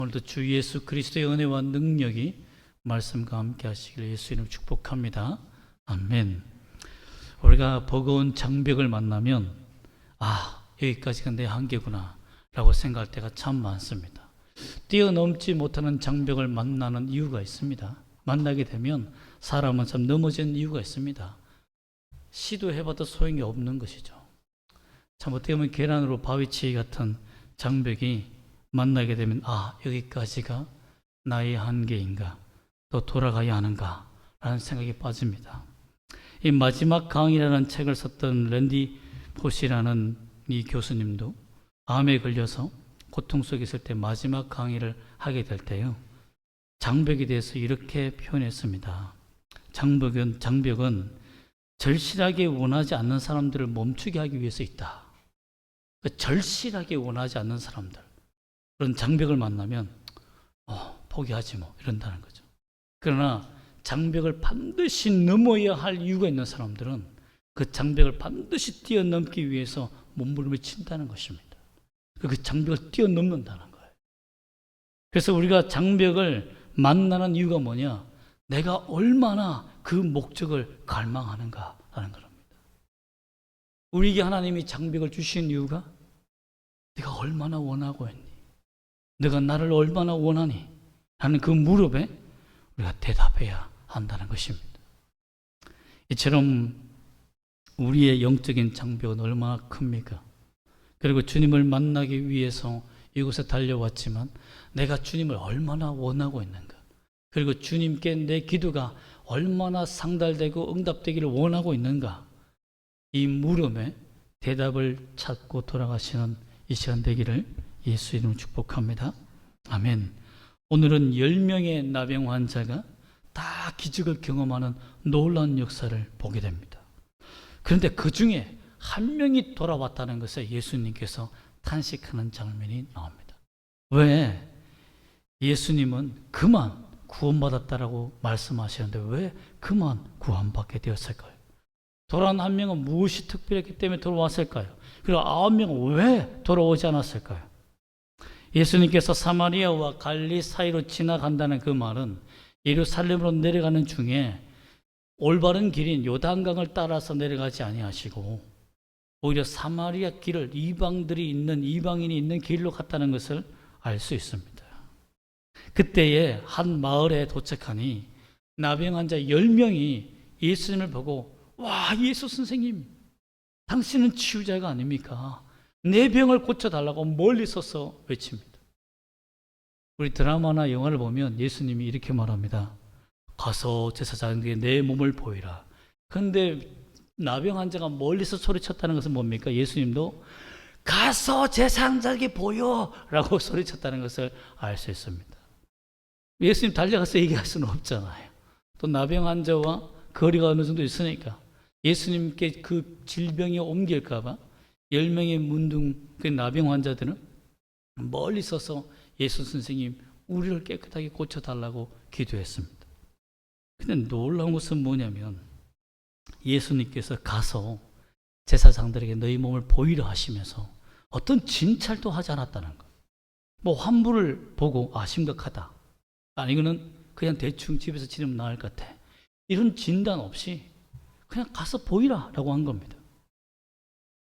오늘도 주 예수 그리스도의 은혜와 능력이 말씀과 함께 하시기를 예수 이름 축복합니다. 아멘. 우리가 버거운 장벽을 만나면 여기까지가 내 한계구나 라고 생각할 때가 참 많습니다. 뛰어넘지 못하는 장벽을 만나는 이유가 있습니다. 만나게 되면 사람은 참 넘어지는 이유가 있습니다. 시도해봐도 소용이 없는 것이죠. 참 어떻게 보면 계란으로 바위치기 같은 장벽이 만나게 되면 여기까지가 나의 한계인가, 또 돌아가야 하는가 라는 생각이 빠집니다. 이 마지막 강의라는 책을 썼던 랜디 포시라는 이 교수님도 암에 걸려서 고통 속에 있을 때 마지막 강의를 하게 될 때요, 장벽에 대해서 이렇게 표현했습니다. 장벽은 절실하게 원하지 않는 사람들을 멈추게 하기 위해서 있다. 절실하게 원하지 않는 사람들, 그런 장벽을 만나면 포기하지 뭐 이런다는 거죠. 그러나 장벽을 반드시 넘어야 할 이유가 있는 사람들은 그 장벽을 반드시 뛰어넘기 위해서 몸부림친다는 것입니다. 그 장벽을 뛰어넘는다는 거예요. 그래서 우리가 장벽을 만나는 이유가 뭐냐? 내가 얼마나 그 목적을 갈망하는가라는 겁니다. 우리에게 하나님이 장벽을 주신 이유가 내가 얼마나 원하고 있니? 내가 나를 얼마나 원하니? 하는 그 무릎에 우리가 대답해야 한다는 것입니다. 이처럼 우리의 영적인 장벽은 얼마나 큽니까? 그리고 주님을 만나기 위해서 이곳에 달려왔지만 내가 주님을 얼마나 원하고 있는가? 그리고 주님께 내 기도가 얼마나 상달되고 응답되기를 원하고 있는가? 이 물음에 대답을 찾고 돌아가시는 이 시간 되기를 예수 이름으로 축복합니다. 아멘. 오늘은 10명의 나병 환자가 다 기적을 경험하는 놀라운 역사를 보게 됩니다. 그런데 그 중에 한 명이 돌아왔다는 것에 예수님께서 탄식하는 장면이 나옵니다. 왜? 예수님은 그만 구원받았다라고 말씀하시는데 왜 그만 구원받게 되었을까요? 돌아온 한 명은 무엇이 특별했기 때문에 돌아왔을까요? 그리고 9명은 왜 돌아오지 않았을까요? 예수님께서 사마리아와 갈릴리 사이로 지나간다는 그 말은 예루살렘으로 내려가는 중에 올바른 길인 요단강을 따라서 내려가지 아니하시고 오히려 사마리아 길을 이방인이 있는 길로 갔다는 것을 알 수 있습니다. 그때에 한 마을에 도착하니 나병 환자 10명이 예수님을 보고 예수 선생님, 당신은 치유자가 아닙니까? 내 병을 고쳐달라고 멀리 서서 외칩니다. 우리 드라마나 영화를 보면 예수님이 이렇게 말합니다. 가서 제사장에게 내 몸을 보이라. 그런데 나병 환자가 멀리서 소리쳤다는 것은 뭡니까? 예수님도 가서 제사장에게 보여 라고 소리쳤다는 것을 알 수 있습니다. 예수님 달려가서 얘기할 수는 없잖아요. 또 나병 환자와 거리가 어느 정도 있으니까 예수님께 그 질병이 옮길까 봐 10명의 문둥 그 나병 환자들은 멀리 서서 예수 선생님 우리를 깨끗하게 고쳐달라고 기도했습니다. 근데 놀라운 것은 뭐냐면 예수님께서 가서 제사장들에게 너희 몸을 보이려 하시면서 어떤 진찰도 하지 않았다는 것. 환부를 보고 심각하다. 이거는 그냥 대충 집에서 지내면 나을 것 같아. 이런 진단 없이 그냥 가서 보이라 라고 한 겁니다.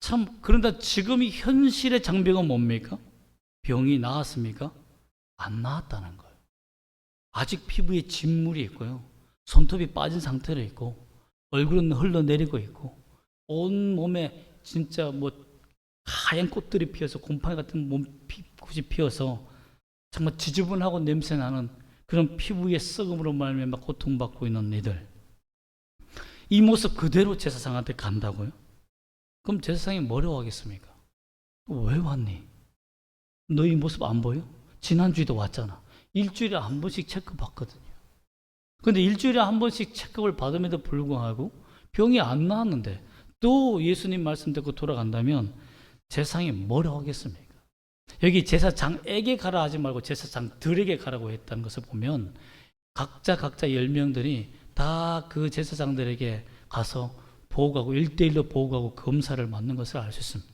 참, 그런데 지금 이 현실의 장벽은 뭡니까? 병이 나았습니까? 안 나았다는 거예요. 아직 피부에 진물이 있고요. 손톱이 빠진 상태로 있고 얼굴은 흘러내리고 있고 온 몸에 진짜 하얀 꽃들이 피어서 곰팡이 같은 몸빛이 피어서 정말 지저분하고 냄새나는 그런 피부의 썩음으로 말미암아 고통받고 있는 이들, 이 모습 그대로 제사장한테 간다고요? 그럼 제사장이 뭐라고 하겠습니까? 왜 왔니? 너 이 모습 안 보여? 지난주에도 왔잖아. 일주일에 한 번씩 체크 받거든요. 근데 일주일에 한 번씩 체크를 받음에도 불구하고 병이 안 나았는데 또 예수님 말씀 듣고 돌아간다면 제사장이 뭐라고 하겠습니까? 여기 제사장에게 가라 하지 말고 제사장들에게 가라고 했다는 것을 보면 각자 10명들이 다 그 제사장들에게 가서 보고하고 1대1로 보고하고 검사를 받는 것을 알 수 있습니다.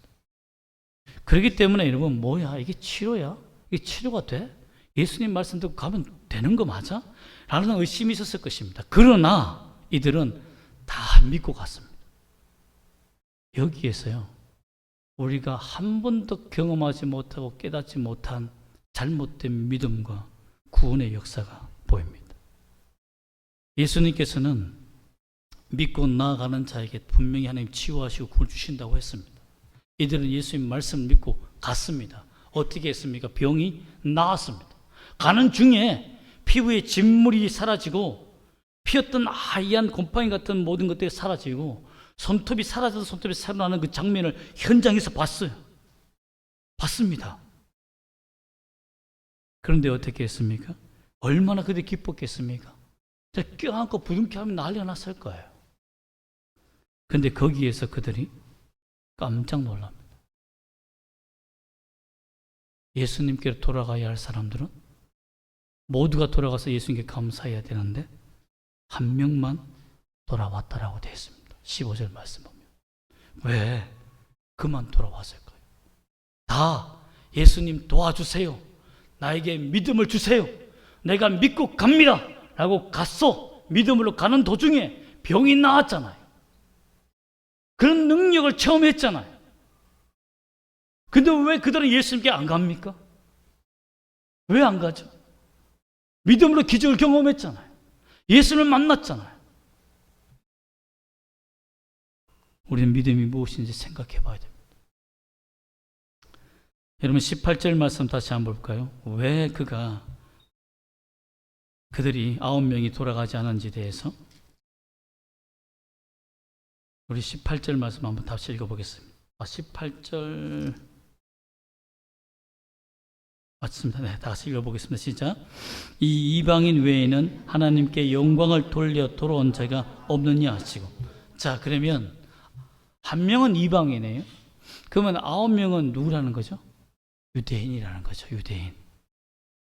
그렇기 때문에 여러분 이게 치료야? 이게 치료가 돼? 예수님 말씀 듣고 가면 되는 거 맞아? 라는 의심이 있었을 것입니다. 그러나 이들은 다 믿고 갔습니다. 여기에서요, 우리가 한 번도 경험하지 못하고 깨닫지 못한 잘못된 믿음과 구원의 역사가 보입니다. 예수님께서는 믿고 나아가는 자에게 분명히 하나님 치유하시고 구원 주신다고 했습니다. 이들은 예수님 말씀을 믿고 갔습니다. 어떻게 했습니까? 병이 나았습니다. 가는 중에 피부에 진물이 사라지고 피었던 하얀 곰팡이 같은 모든 것들이 사라지고 손톱이 사라져서 손톱이 살아나는 그 장면을 현장에서 봤어요. 봤습니다. 그런데 어떻게 했습니까? 얼마나 그들이 기뻤겠습니까? 껴안고 부둥켜하면 난리가 났을 거예요. 그런데 거기에서 그들이 깜짝 놀랍니다. 예수님께로 돌아가야 할 사람들은 모두가 돌아가서 예수님께 감사해야 되는데 한 명만 돌아왔다라고 되어 있습니다. 15절 말씀 보면 왜 그만 돌아왔을까요? 다 예수님 도와주세요, 나에게 믿음을 주세요, 내가 믿고 갑니다 라고 갔어. 믿음으로 가는 도중에 병이 나았잖아요. 그런 능력을 체험했잖아요. 근데 왜 그들은 예수님께 안 갑니까? 왜 안 가죠? 믿음으로 기적을 경험했잖아요. 예수님을 만났잖아요. 우리는 믿음이 무엇인지 생각해 봐야 됩니다. 여러분 18절 말씀 다시 한번 볼까요? 왜 그들이 9명이 돌아가지 않은지에 대해서 우리 18절 말씀 한번 다시 읽어보겠습니다. 18절 맞습니다. 네, 다시 읽어보겠습니다. 시작. 이 이방인 외에는 하나님께 영광을 돌려 돌아온 자가 없느냐 하시고. 자, 그러면 한 명은 이방인이에요. 그러면 9명은 누구라는 거죠? 유대인이라는 거죠. 유대인.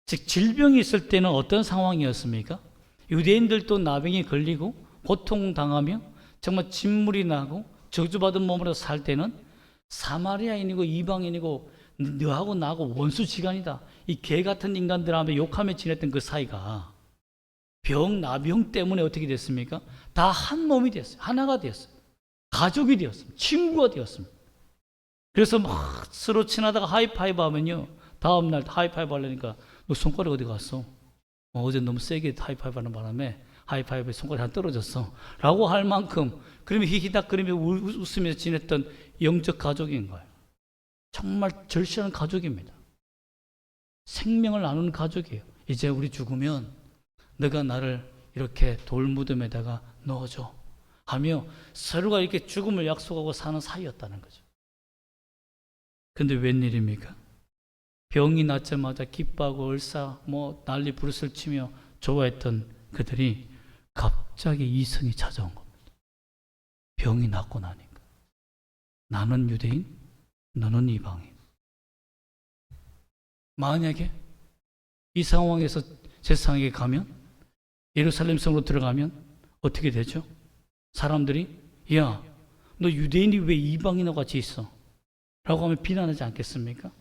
즉 질병이 있을 때는 어떤 상황이었습니까? 유대인들도 나병에 걸리고 고통당하며 정말 진물이 나고 저주받은 몸으로 살 때는 사마리아인이고 이방인이고 너하고 나하고 원수지간이다, 이 개 같은 인간들하고 욕하며 지냈던 그 사이가 나병 때문에 어떻게 됐습니까? 다 한 몸이 됐어요. 하나가 되었어요. 가족이 되었습니다. 친구가 되었습니다. 그래서 막 서로 친하다가 하이파이브 하면요, 다음날 하이파이브 하려니까 너 손가락 어디 갔어? 어제 너무 세게 하이파이브 하는 바람에 하이파이브에 손가락이 하나 떨어졌어 라고 할 만큼, 그러면 히히닥거리며 웃으면서 지냈던 영적 가족인 거예요. 정말 절실한 가족입니다. 생명을 나누는 가족이에요. 이제 우리 죽으면 너가 나를 이렇게 돌무덤에다가 넣어줘 하며 서로가 이렇게 죽음을 약속하고 사는 사이였다는 거죠. 근데 웬일입니까? 병이 났자마자 기뻐하고 얼싸 난리 부르스를 치며 좋아했던 그들이 갑자기 이성이 찾아온 겁니다. 병이 낫고 나니까. 나는 유대인, 너는 이방인. 만약에 이 상황에서 제사장에게 가면, 예루살렘 성으로 들어가면 어떻게 되죠? 사람들이 야, 너 유대인이 왜 이방인과 같이 있어? 라고 하면 비난하지 않겠습니까?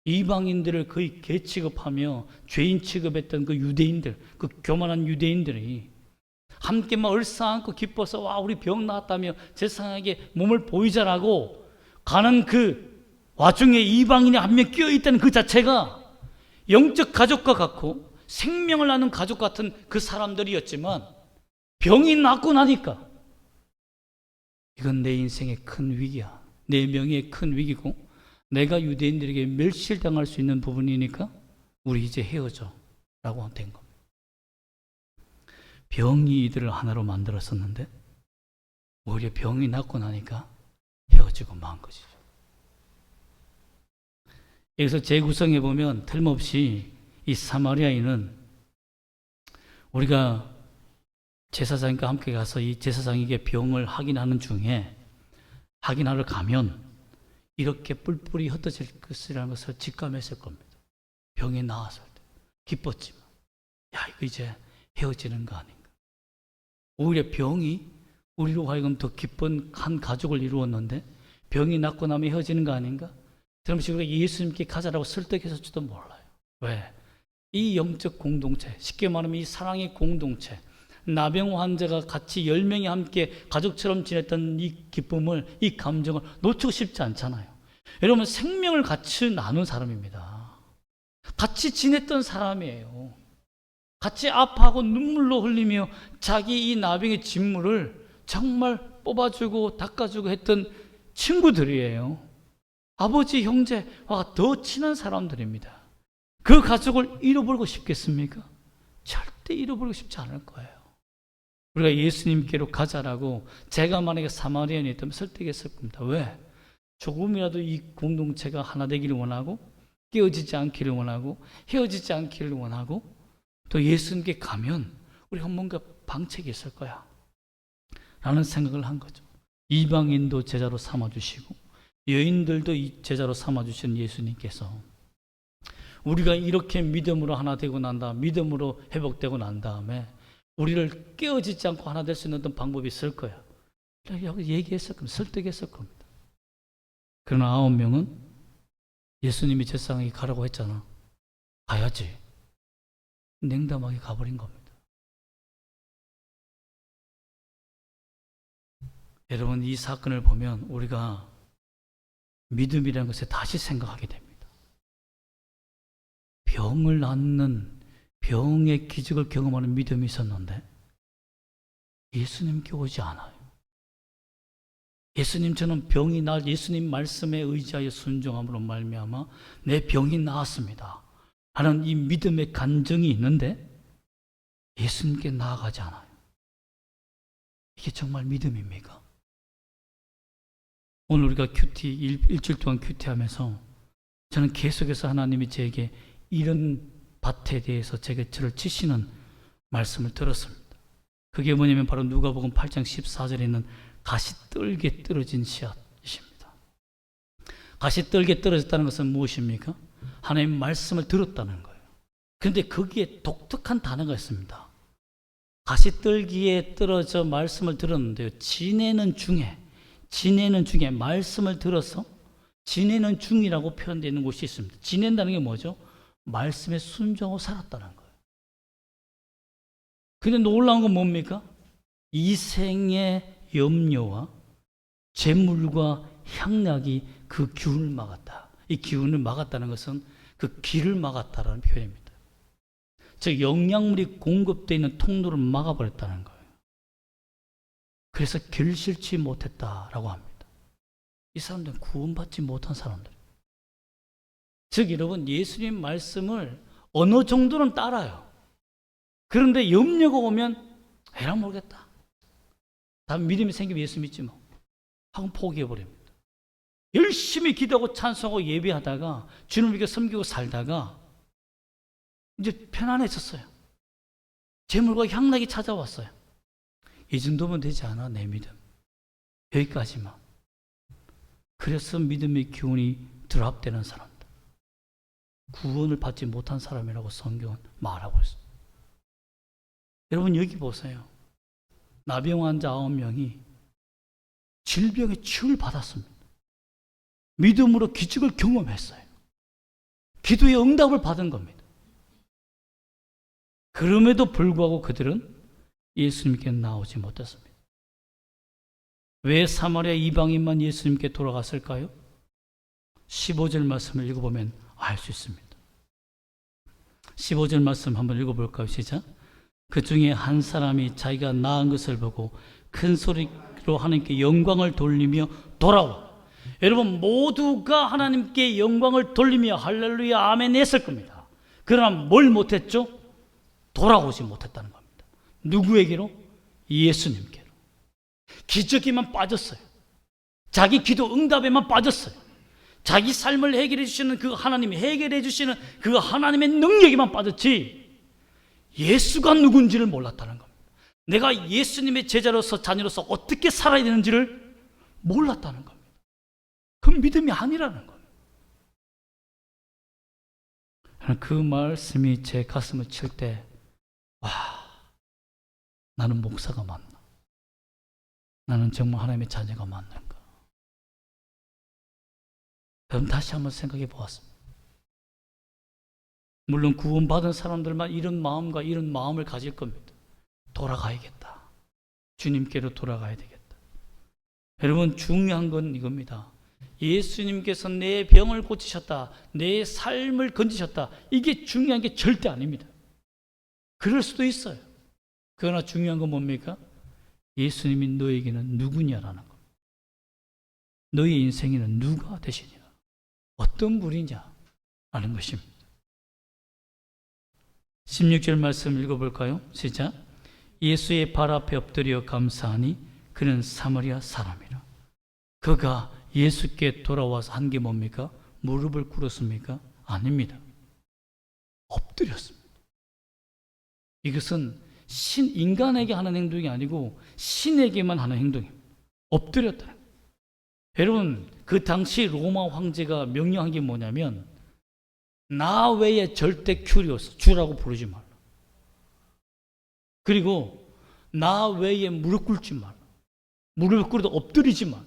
이방인들을 거의 개 취급하며 죄인 취급했던 그 유대인들, 그 교만한 유대인들이 함께 막 얼싸안고 기뻐서 와 우리 병 나았다며 제사장에게 몸을 보이자라고 가는 그 와중에 이방인이 한 명 끼어있다는 그 자체가 영적 가족과 같고 생명을 나눈 가족 같은 그 사람들이었지만 병이 낫고 나니까 이건 내 인생의 큰 위기야, 내 명예의 큰 위기고 내가 유대인들에게 멸실당할 수 있는 부분이니까 우리 이제 헤어져 라고 된 겁니다. 병이 이들을 하나로 만들었었는데 오히려 병이 낫고 나니까 헤어지고 만 것이죠. 여기서 재구성해 보면 틀림없이 이 사마리아인은 우리가 제사장과 함께 가서 이 제사장에게 병을 확인하는 중에 확인하러 가면 이렇게 뿔뿔이 흩어질 것이라는 것을 직감했을 겁니다. 병이 나았을 때 기뻤지만 야 이거 이제 헤어지는 거 아닌가. 오히려 병이 우리로 하여금 더 기쁜 한 가족을 이루었는데 병이 낫고 나면 헤어지는 거 아닌가. 그럼 우리가 예수님께 가자라고 설득했을지도 몰라요. 왜? 이 영적 공동체, 쉽게 말하면 이 사랑의 공동체, 나병 환자가 같이 10명이 함께 가족처럼 지냈던 이 기쁨을, 이 감정을 놓치고 싶지 않잖아요. 여러분, 생명을 같이 나눈 사람입니다. 같이 지냈던 사람이에요. 같이 아파하고 눈물로 흘리며 자기 이 나병의 진물을 정말 뽑아주고 닦아주고 했던 친구들이에요. 아버지, 형제와 더 친한 사람들입니다. 그 가족을 잃어버리고 싶겠습니까? 절대 잃어버리고 싶지 않을 거예요. 우리가 예수님께로 가자라고 제가 만약에 사마리아인이 있다면 설득했을 겁니다. 왜? 조금이라도 이 공동체가 하나 되기를 원하고, 깨어지지 않기를 원하고, 헤어지지 않기를 원하고, 또 예수님께 가면 우리가 뭔가 방책이 있을 거야 라는 생각을 한 거죠. 이방인도 제자로 삼아주시고 여인들도 이 제자로 삼아주신 예수님께서 우리가 이렇게 믿음으로 하나 되고 난 다음, 믿음으로 회복되고 난 다음에 우리를 깨어지지 않고 하나 될 수 있는 어떤 방법이 있을 거야. 얘기했을 겁니다. 설득했을 겁니다. 그러나 9명은 예수님이 제사장에게 가라고 했잖아. 가야지. 냉담하게 가버린 겁니다. 여러분, 이 사건을 보면 우리가 믿음이라는 것에 다시 생각하게 됩니다. 병을 낫는, 병의 기적을 경험하는 믿음이 있었는데 예수님께 오지 않아요. 예수님처럼 병이 날 예수님 말씀에 의지하여 순종함으로 말미암아 내 병이 나았습니다 하는 이 믿음의 간증이 있는데 예수님께 나아가지 않아요. 이게 정말 믿음입니까? 오늘 우리가 큐티 일주일 동안 큐티하면서 저는 계속해서 하나님이 제게 이런 밭에 대해서 제게 저를 치시는 말씀을 들었습니다. 그게 뭐냐면 바로 누가복음 8장 14절에 있는 가시떨게 떨어진 씨앗이십니다. 가시떨게 떨어졌다는 것은 무엇입니까? 하나님의 말씀을 들었다는 거예요. 그런데 거기에 독특한 단어가 있습니다. 가시떨기에 떨어져 말씀을 들었는데요, 지내는 중에 말씀을 들어서 지내는 중이라고 표현되어 있는 곳이 있습니다. 지낸다는 게 뭐죠? 말씀에 순종하고 살았다는 거예요. 근데 놀라운 건 뭡니까? 이 생의 염려와 재물과 향락이 그 기운을 막았다. 이 기운을 막았다는 것은 그 길을 막았다라는 표현입니다. 즉 영양물이 공급되어 있는 통로를 막아버렸다는 거예요. 그래서 결실치 못했다라고 합니다. 이 사람들은 구원받지 못한 사람들. 즉 여러분, 예수님 말씀을 어느 정도는 따라요. 그런데 염려가 오면 에라 모르겠다. 다음 믿음이 생기면 예수 믿지 뭐 하고 포기해버립니다. 열심히 기도하고 찬송하고 예배하다가 주님을 믿고 섬기고 살다가 이제 편안해졌어요. 재물과 향락이 찾아왔어요. 이 정도면 되지 않아, 내 믿음. 여기까지만. 그래서 믿음의 기운이 드랍되는 사람들, 구원을 받지 못한 사람이라고 성경은 말하고 있어요. 여러분 여기 보세요. 나병 환자 9명이 질병의 치유를 받았습니다. 믿음으로 기적을 경험했어요. 기도의 응답을 받은 겁니다. 그럼에도 불구하고 그들은 예수님께 나오지 못했습니다. 왜 사마리아 이방인만 예수님께 돌아갔을까요? 15절 말씀을 읽어보면 알 수 있습니다. 15절 말씀 한번 읽어볼까요? 시작. 그 중에 한 사람이 자기가 나은 것을 보고 큰 소리로 하나님께 영광을 돌리며 돌아와. 여러분 모두가 하나님께 영광을 돌리며 할렐루야 아멘 했을 겁니다. 그러나 뭘 못했죠? 돌아오지 못했다는 겁니다. 누구에게로? 예수님께로. 기적에만 빠졌어요. 자기 기도 응답에만 빠졌어요. 자기 삶을 해결해 주시는 그 하나님이 해결해 주시는 그 하나님의 능력에만 빠졌지 예수가 누군지를 몰랐다는 겁니다. 내가 예수님의 제자로서 자녀로서 어떻게 살아야 되는지를 몰랐다는 겁니다. 그건 믿음이 아니라는 거예요. 그 말씀이 제 가슴을 칠 때 와, 나는 목사가 맞나? 나는 정말 하나님의 자녀가 맞는가? 여러분 다시 한번 생각해 보았습니다. 물론 구원받은 사람들만 이런 마음과 이런 마음을 가질 겁니다. 돌아가야겠다. 주님께로 돌아가야 되겠다. 여러분, 중요한 건 이겁니다. 예수님께서 내 병을 고치셨다, 내 삶을 건지셨다, 이게 중요한 게 절대 아닙니다. 그럴 수도 있어요. 그러나 중요한 건 뭡니까? 예수님이 너에게는 누구냐라는 것. 너의 인생에는 누가 되시냐, 어떤 분이냐 라는 것입니다. 16절 말씀 읽어볼까요? 시작. 예수의 발 앞에 엎드려 감사하니 그는 사마리아 사람이라. 그가 예수께 돌아와서 한 게 뭡니까? 무릎을 꿇었습니까? 아닙니다. 엎드렸습니다. 이것은 인간에게 하는 행동이 아니고 신에게만 하는 행동입니다. 엎드렸다는 거예요. 여러분, 그 당시 로마 황제가 명령한 게 뭐냐면, 나 외에 절대 큐리오스, 주라고 부르지 말라. 그리고 나 외에 무릎 꿇지 말라. 무릎을 꿇어도 엎드리지 말라.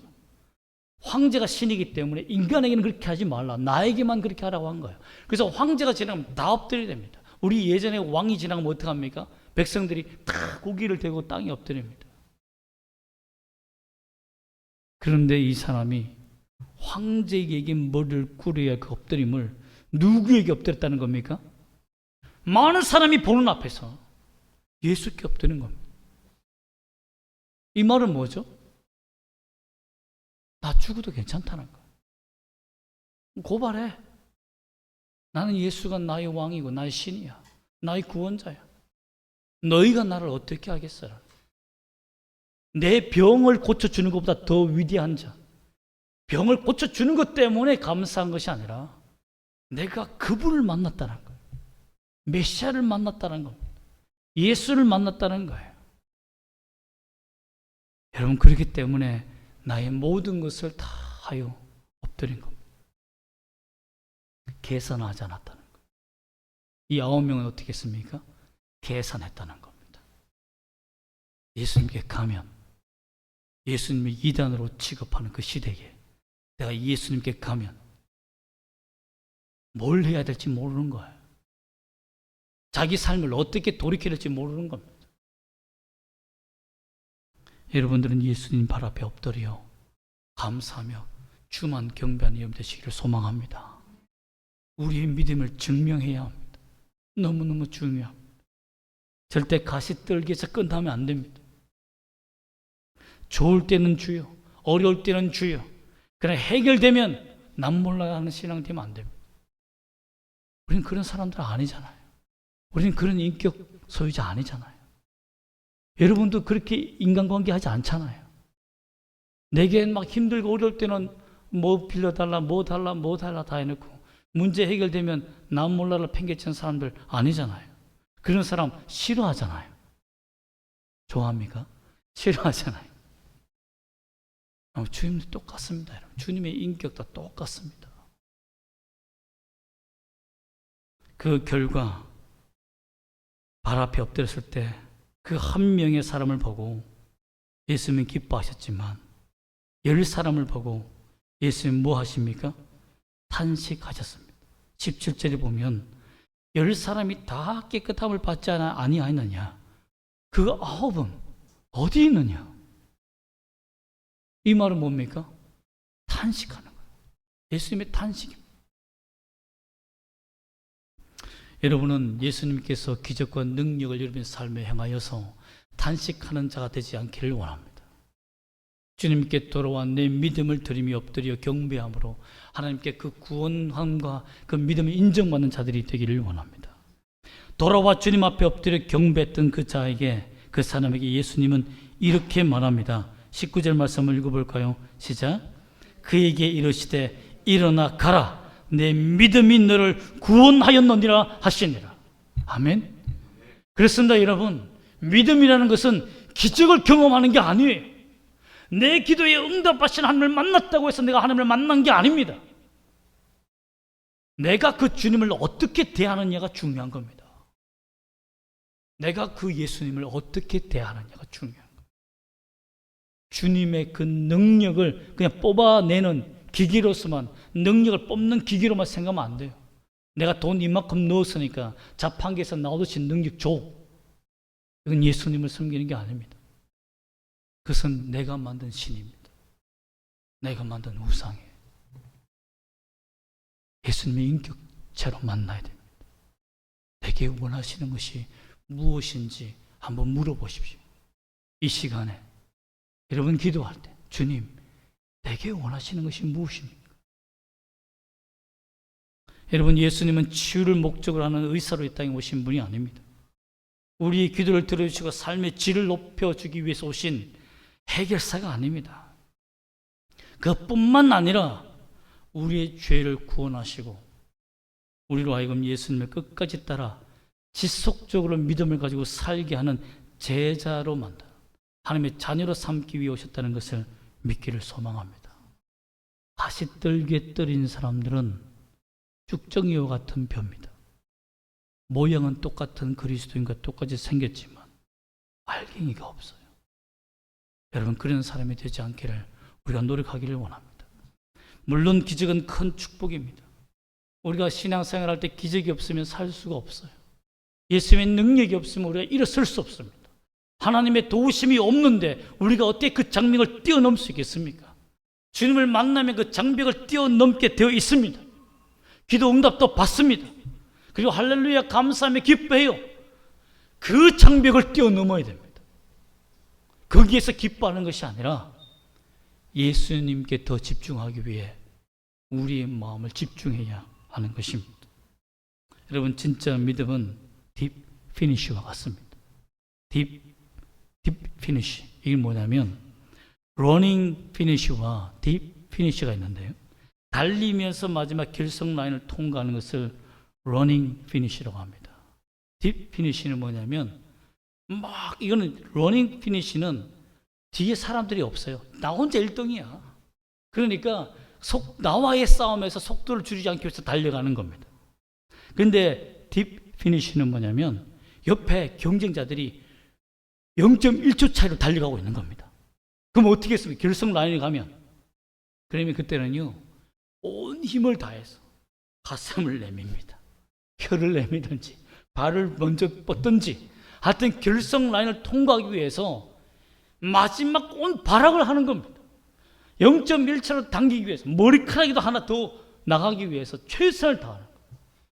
황제가 신이기 때문에 인간에게는 그렇게 하지 말라. 나에게만 그렇게 하라고 한 거예요. 그래서 황제가 지나가면 다 엎드려야 됩니다. 우리 예전에 왕이 지나가면 어떻게 합니까? 백성들이 다 고기를 대고 땅에 엎드립니다. 그런데 이 사람이 황제에게 머리를 꿇어야 그 엎드림을 누구에게 엎드렸다는 겁니까? 많은 사람이 보는 앞에서 예수께 엎드리는 겁니다. 이 말은 뭐죠? 나 죽어도 괜찮다는 거예요. 고발해. 나는 예수가 나의 왕이고 나의 신이야. 나의 구원자야. 너희가 나를 어떻게 하겠어요? 내 병을 고쳐주는 것보다 더 위대한 자, 병을 고쳐주는 것 때문에 감사한 것이 아니라 내가 그분을 만났다는 거예요. 메시아를 만났다는 겁니다. 예수를 만났다는 거예요. 여러분, 그렇기 때문에 나의 모든 것을 다 하여 엎드린 겁니다. 계산하지 않았다는 거예요. 이 9명은 어떻게 했습니까? 계산했다는 겁니다. 예수님께 가면 예수님을 이단으로 취급하는 그 시대에 내가 예수님께 가면 뭘 해야 될지 모르는 거예요. 자기 삶을 어떻게 돌이켜야 될지 모르는 겁니다. 여러분들은 예수님 발 앞에 엎드려 감사하며 주만 경배하는 여러분 되시기를 소망합니다. 우리의 믿음을 증명해야 합니다. 너무너무 중요합니다. 절대 가시떨기에서 끝나면 안 됩니다. 좋을 때는 주여, 어려울 때는 주여, 그러나 해결되면 남 몰라 하는 신앙 되면 안 됩니다. 우리는 그런 사람들 아니잖아요. 우리는 그런 인격 소유자 아니잖아요. 여러분도 그렇게 인간관계 하지 않잖아요. 내겐 막 힘들고 어려울 때는 뭐 빌려달라, 뭐 달라 다 해놓고 문제 해결되면 남 몰라를 팽개치는 사람들 아니잖아요. 그런 사람 싫어하잖아요. 좋아합니까? 싫어하잖아요. 주님도 똑같습니다. 여러분. 주님의 인격도 똑같습니다. 그 결과 발 앞에 엎드렸을 때 그 한 명의 사람을 보고 예수님은 기뻐하셨지만 10 사람을 보고 예수님 뭐 하십니까? 탄식하셨습니다. 17절에 보면 10 사람이 다 깨끗함을 받지 아니하였느냐? 그 9은 어디 있느냐? 이 말은 뭡니까? 탄식하는 거예요. 예수님의 탄식입니다. 여러분은 예수님께서 기적과 능력을 여러분의 삶에 행하여서 탄식하는 자가 되지 않기를 원합니다. 주님께 돌아와 내 믿음을 드리며 엎드려 경배함으로 하나님께 그 구원함과 그 믿음을 인정받는 자들이 되기를 원합니다. 돌아와 주님 앞에 엎드려 경배했던 그 자에게, 그 사람에게 예수님은 이렇게 말합니다. 19절 말씀을 읽어볼까요? 시작. 그에게 이르시되 일어나 가라, 내 믿음이 너를 구원하였느니라 하시니라. 아멘. 그렇습니다. 여러분, 믿음이라는 것은 기적을 경험하는 게 아니에요. 내 기도에 응답하신 하나님을 만났다고 해서 내가 하나님을 만난 게 아닙니다. 내가 그 주님을 어떻게 대하느냐가 중요한 겁니다. 내가 그 예수님을 어떻게 대하느냐가 중요한 겁니다. 주님의 그 능력을 그냥 뽑아내는 기계로서만, 능력을 뽑는 기계로만 생각하면 안 돼요. 내가 돈 이만큼 넣었으니까 자판기에서 나오듯이 능력 줘. 이건 예수님을 섬기는 게 아닙니다. 그것은 내가 만든 신입니다. 내가 만든 우상이에요. 예수님의 인격체로 만나야 됩니다. 내게 원하시는 것이 무엇인지 한번 물어보십시오. 이 시간에 여러분 기도할 때 주님, 내게 원하시는 것이 무엇입니까? 여러분, 예수님은 치유를 목적으로 하는 의사로 이 땅에 오신 분이 아닙니다. 우리의 기도를 들어주시고 삶의 질을 높여주기 위해서 오신 해결사가 아닙니다. 그것뿐만 아니라 우리의 죄를 구원하시고 우리로 하여금 예수님을 끝까지 따라 지속적으로 믿음을 가지고 살게 하는 제자로 만들어 하나님의 자녀로 삼기 위해 오셨다는 것을 믿기를 소망합니다. 가시떨기에 떨인 사람들은 쭉정이와 같은 벼입니다. 모양은 똑같은 그리스도인과 똑같이 생겼지만 알갱이가 없어요. 여러분, 그런 사람이 되지 않기를 우리가 노력하기를 원합니다. 물론 기적은 큰 축복입니다. 우리가 신앙생활할 때 기적이 없으면 살 수가 없어요. 예수님의 능력이 없으면 우리가 일어설 수 없습니다. 하나님의 도우심이 없는데 우리가 어떻게 그 장벽을 뛰어넘을 수 있겠습니까? 주님을 만나면 그 장벽을 뛰어넘게 되어 있습니다. 기도 응답도 받습니다. 그리고 할렐루야 감사하며 기뻐해요. 그 장벽을 뛰어넘어야 됩니다. 거기에서 기뻐하는 것이 아니라 예수님께 더 집중하기 위해 우리의 마음을 집중해야 하는 것입니다. 여러분, 진짜 믿음은 딥 피니쉬와 같습니다. 딥 피니쉬. 이게 뭐냐면 러닝 피니쉬와 딥 피니쉬가 있는데요. 달리면서 마지막 결승 라인을 통과하는 것을 러닝 피니쉬라고 합니다. 딥 피니쉬는 뭐냐면 이거는 러닝 피니쉬는 뒤에 사람들이 없어요. 나 혼자 1등이야. 그러니까 나와의 싸움에서 속도를 줄이지 않기 위해서 달려가는 겁니다. 그런데 딥 피니쉬는 뭐냐면 옆에 경쟁자들이 0.1초 차이로 달려가고 있는 겁니다. 그럼 어떻게 했습니까? 결승 라인에 가면 그러면 그때는요 온 힘을 다해서 가슴을 내밉니다. 혀를 내미든지 발을 먼저 뻗든지 하여튼 결승 라인을 통과하기 위해서 마지막 온 발악을 하는 겁니다. 0.1초로 당기기 위해서 머리카락이도 하나 더 나가기 위해서 최선을 다하는 거예요.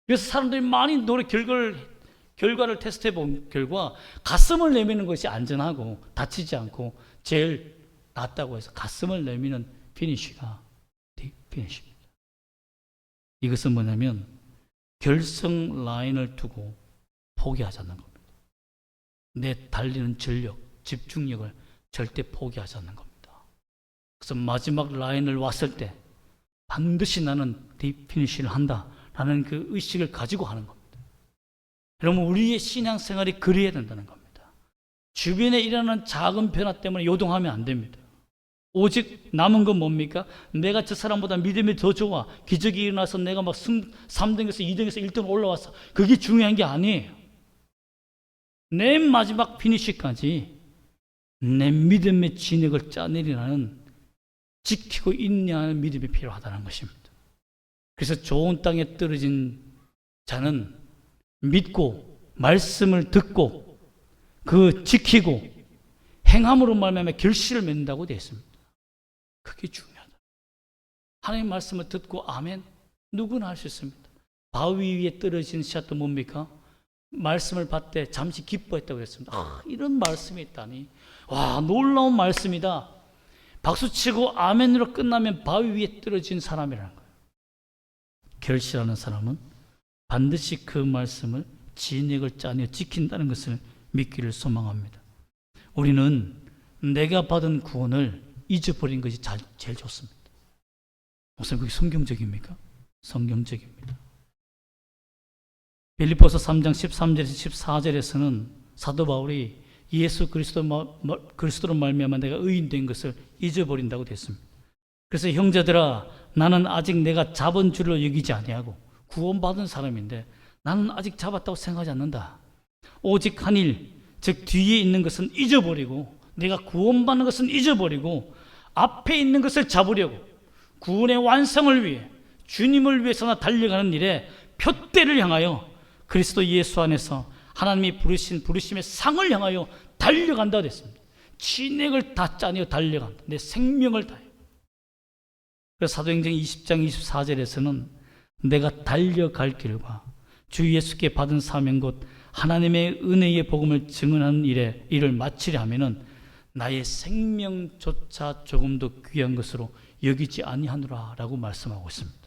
그래서 사람들이 많이 결과를 테스트해 본 결과 가슴을 내미는 것이 안전하고 다치지 않고 제일 낫다고 해서 가슴을 내미는 피니쉬가 피니쉬입니다. 이것은 뭐냐면 결승 라인을 두고 포기하지 않는 겁니다. 내 달리는 전력, 집중력을 절대 포기하지 않는 겁니다. 그래서 마지막 라인을 왔을 때 반드시 나는 피니쉬를 한다라는 그 의식을 가지고 하는 겁니다. 여러분, 우리의 신앙생활이 그래야 된다는 겁니다. 주변에 일어나는 작은 변화 때문에 요동하면 안 됩니다. 오직 남은 건 뭡니까? 내가 저 사람보다 믿음이 더 좋아. 기적이 일어나서 내가 막 3등에서 2등에서 1등 올라왔어. 그게 중요한 게 아니에요. 내 마지막 피니쉬까지 내 믿음의 진액을 짜내리라는 지키고 인내하는 믿음이 필요하다는 것입니다. 그래서 좋은 땅에 떨어진 자는 믿고 말씀을 듣고 그 지키고 행함으로 말미암아 결실을 맺는다고 되어 있습니다. 그게 중요하다. 하나님 말씀을 듣고 아멘, 누구나 할 수 있습니다. 바위 위에 떨어진 씨앗도 뭡니까? 말씀을 받되 잠시 기뻐했다고 했습니다. 이런 말씀이 있다니, 와, 놀라운 말씀이다. 박수치고 아멘으로 끝나면 바위 위에 떨어진 사람이라는 거예요. 결실하는 사람은 반드시 그 말씀을 진액을 짜내어 지킨다는 것을 믿기를 소망합니다. 우리는 내가 받은 구원을 잊어버린 것이 제일 좋습니다. 목사님, 그게 성경적입니까? 성경적입니다. 빌립보서 3장 13절에서 14절에서는 사도 바울이 예수 그리스도로 말미암아 내가 의인된 것을 잊어버린다고 됐습니다. 그래서 형제들아, 나는 아직 내가 잡은 줄로 여기지 아니하고 구원받은 사람인데 나는 아직 잡았다고 생각하지 않는다. 오직 한 일, 즉 뒤에 있는 것은 잊어버리고 내가 구원받는 것은 잊어버리고 앞에 있는 것을 잡으려고 구원의 완성을 위해 주님을 위해서나 달려가는 일에 표대를 향하여 그리스도 예수 안에서 하나님이 부르신 부르심의 상을 향하여 달려간다 됐습니다. 진액을 다 짜내어 달려간다. 내 생명을 다해. 그래서 사도행전 20장 24절에서는 내가 달려갈 길과 주 예수께 받은 사명 곧 하나님의 은혜의 복음을 증언하는 일을 마치려 하면은 나의 생명조차 조금 더 귀한 것으로 여기지 아니하노라 라고 말씀하고 있습니다.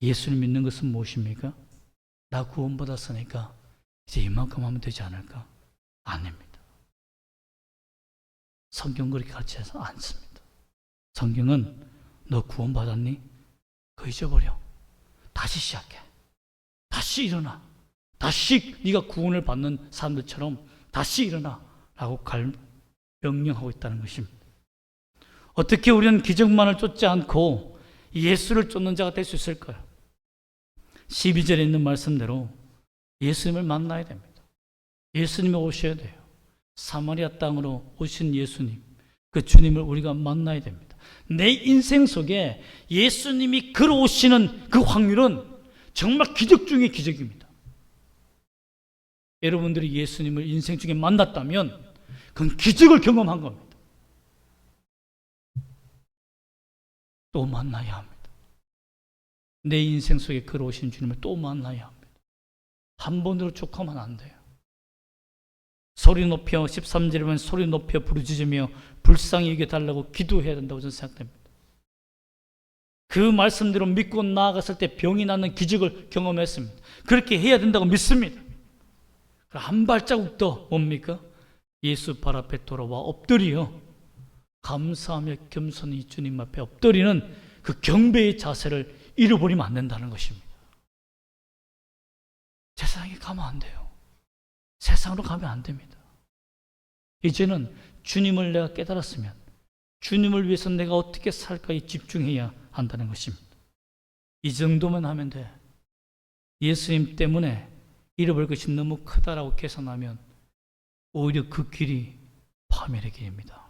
예수를 믿는 것은 무엇입니까? 나 구원받았으니까 이제 이만큼 하면 되지 않을까? 아닙니다. 성경 그렇게 가르치지 않습니다. 성경은 너 구원받았니? 그거 잊어버려. 다시 시작해. 다시 일어나. 다시 네가 구원을 받는 사람들처럼 다시 일어나 라고 명령하고 있다는 것입니다. 어떻게 우리는 기적만을 쫓지 않고 예수를 쫓는 자가 될 수 있을까요? 12절에 있는 말씀대로 예수님을 만나야 됩니다. 예수님이 오셔야 돼요. 사마리아 땅으로 오신 예수님, 그 주님을 우리가 만나야 됩니다. 내 인생 속에 예수님이 걸어오시는 그 확률은 정말 기적 중의 기적입니다. 여러분들이 예수님을 인생 중에 만났다면 그건 기적을 경험한 겁니다. 또 만나야 합니다. 내 인생 속에 걸어오신 주님을 또 만나야 합니다. 한 번으로 족하면 안 돼요. 소리 높여 13절에 보면 소리 높여 부르짖으며 불쌍히 여겨달라고 기도해야 된다고 저는 생각됩니다. 그 말씀대로 믿고 나아갔을 때 병이 낫는 기적을 경험했습니다. 그렇게 해야 된다고 믿습니다. 한 발자국 더 뭡니까? 예수 발 앞에 돌아와 엎드려 감사하며 겸손히 주님 앞에 엎드리는 그 경배의 자세를 잃어버리면 안 된다는 것입니다. 세상에 가면 안 돼요. 세상으로 가면 안 됩니다. 이제는 주님을 내가 깨달았으면 주님을 위해서 내가 어떻게 살까에 집중해야 한다는 것입니다. 이 정도만 하면 돼. 예수님 때문에 잃어버릴 것이 너무 크다라고 계산하면 오히려 그 길이 파멸의 길입니다.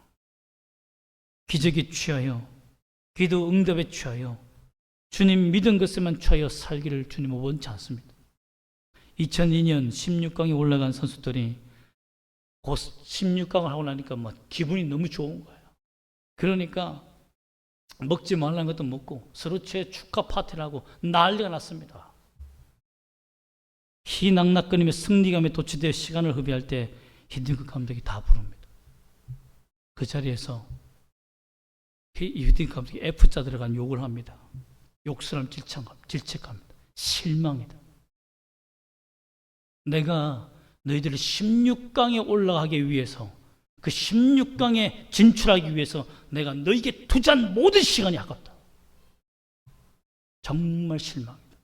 기적에 취하여 기도 응답에 취하여 주님 믿은 것에만 취하여 살기를 주님은 원치 않습니다. 2002년 16강에 올라간 선수들이 곧 16강을 하고 나니까 막 기분이 너무 좋은 거예요. 그러니까 먹지 말라는 것도 먹고 서로 축하 파티를 하고 난리가 났습니다. 희낙낙거리며 승리감에 도취되어 시간을 허비할 때 히딩크 감독이 다 부릅니다. 그 자리에서 히딩크 감독이 F자 들어간 욕을 합니다. 욕설하면 질책합니다. 실망이다. 내가 너희들을 16강에 올라가기 위해서 그 16강에 진출하기 위해서 내가 너희에게 투자한 모든 시간이 아깝다. 정말 실망이다.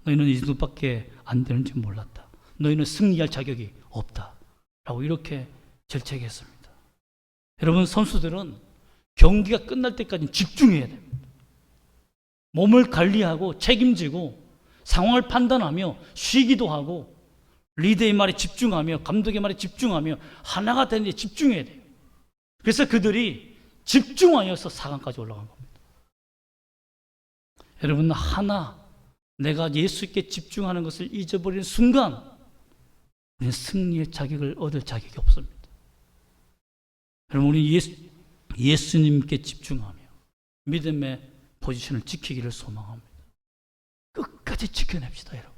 너희는 이 정도밖에 안 되는 줄 몰랐다. 너희는 승리할 자격이 없다. 라고 이렇게 질책했습니다. 여러분, 선수들은 경기가 끝날 때까지 집중해야 됩니다. 몸을 관리하고 책임지고 상황을 판단하며 쉬기도 하고 리더의 말에 집중하며 감독의 말에 집중하며 하나가 되는 데 집중해야 돼요. 그래서 그들이 집중하여서 4강까지 올라간 겁니다. 여러분, 내가 예수께 집중하는 것을 잊어버리는 순간 우리는 승리의 자격을 얻을 자격이 없습니다. 여러분, 우리 예수님께 집중하며 믿음의 포지션을 지키기를 소망합니다. 끝까지 지켜냅시다, 여러분.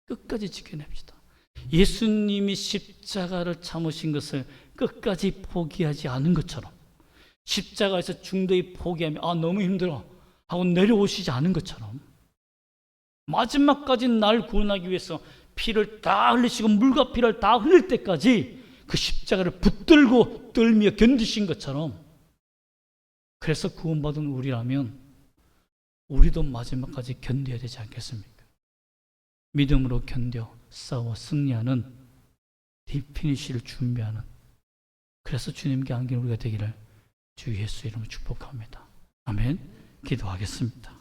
끝까지 지켜냅시다. 예수님이 십자가를 참으신 것을 끝까지 포기하지 않은 것처럼, 십자가에서 중도에 포기하며 너무 힘들어 하고 내려오시지 않은 것처럼, 마지막까지 날 구원하기 위해서 피를 다 흘리시고 물과 피를 다 흘릴 때까지 그 십자가를 붙들고 떨며 견디신 것처럼, 그래서 구원받은 우리라면 우리도 마지막까지 견뎌야 되지 않겠습니까? 믿음으로 견뎌 싸워 승리하는 디피니시를 준비하는, 그래서 주님께 안긴 우리가 되기를 주 예수 이름으로 축복합니다. 아멘. 기도하겠습니다.